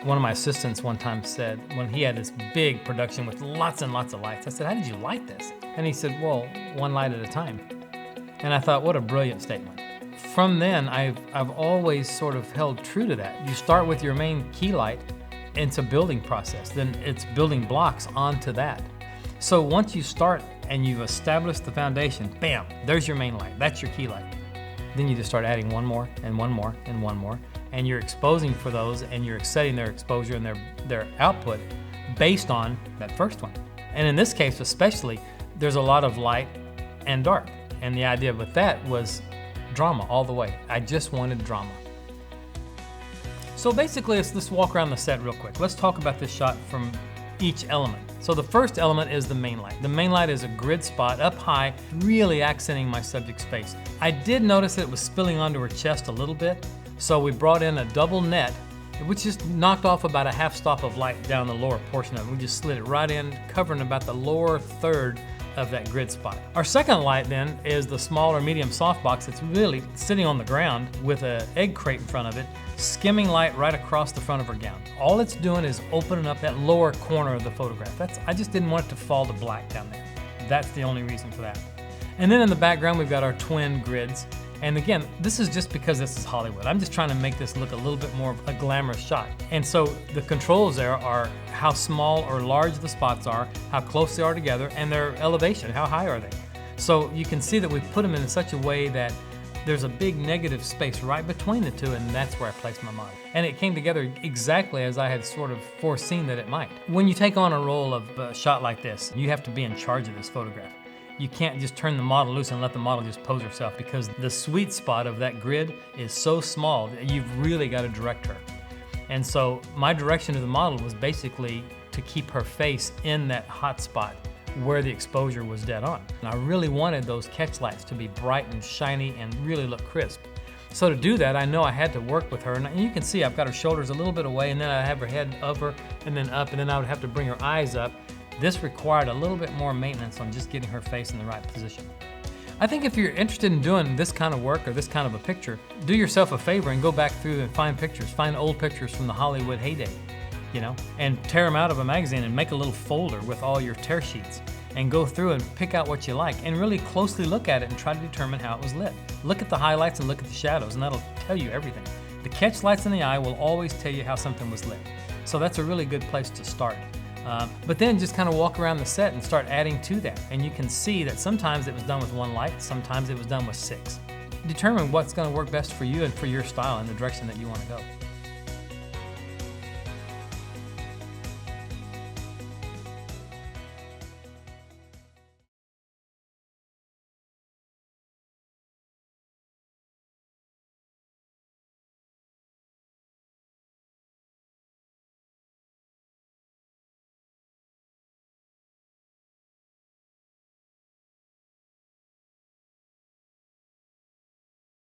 One of my assistants one time said, when he had this big production with lots and lots of lights, I said, "How did you light this?" And he said, "Well, one light at a time." And I thought, what a brilliant statement. From then, I've always sort of held true to that. You start with your main key light, and it's a building process. Then it's building blocks onto that. So once you start and you've established the foundation, bam, there's your main light. That's your key light. Then you just start adding one more and one more and one more, and you're exposing for those, and you're setting their exposure and their output based on that first one. And in this case especially, there's a lot of light and dark. And the idea with that was drama all the way. I just wanted drama. So basically, let's walk around the set real quick. Let's talk about this shot from each element. So the first element is the main light. The main light is a grid spot up high, really accenting my subject's face. I did notice that it was spilling onto her chest a little bit, so we brought in a double net, which just knocked off about a half stop of light down the lower portion of it. We just slid it right in, covering about the lower third of that grid spot. Our second light then is the small or medium softbox that's really sitting on the ground with an egg crate in front of it, skimming light right across the front of her gown. All it's doing is opening up that lower corner of the photograph. I just didn't want it to fall to black down there. That's the only reason for that. And then in the background, we've got our twin grids. And again, this is just because this is Hollywood. I'm just trying to make this look a little bit more of a glamorous shot. And so the controls there are how small or large the spots are, how close they are together, and their elevation, how high are they. So you can see that we've put them in such a way that there's a big negative space right between the two, and that's where I placed my model. And it came together exactly as I had sort of foreseen that it might. When you take on a role of a shot like this, you have to be in charge of this photograph. You can't just turn the model loose and let the model just pose herself, because the sweet spot of that grid is so small that you've really got to direct her. And so my direction of the model was basically to keep her face in that hot spot where the exposure was dead on. And I really wanted those catch lights to be bright and shiny and really look crisp. So to do that, I know I had to work with her. And you can see I've got her shoulders a little bit away, and then I have her head over and then up, and then I would have to bring her eyes up. This required a little bit more maintenance on just getting her face in the right position. I think if you're interested in doing this kind of work or this kind of a picture, do yourself a favor and go back through and find pictures, find old pictures from the Hollywood heyday, and tear them out of a magazine and make a little folder with all your tear sheets and go through and pick out what you like and really closely look at it and try to determine how it was lit. Look at the highlights and look at the shadows, and that'll tell you everything. The catch lights in the eye will always tell you how something was lit. So that's a really good place to start. But then just kind of walk around the set and start adding to that. And you can see that sometimes it was done with one light, sometimes it was done with 6. Determine what's going to work best for you and for your style and the direction that you want to go.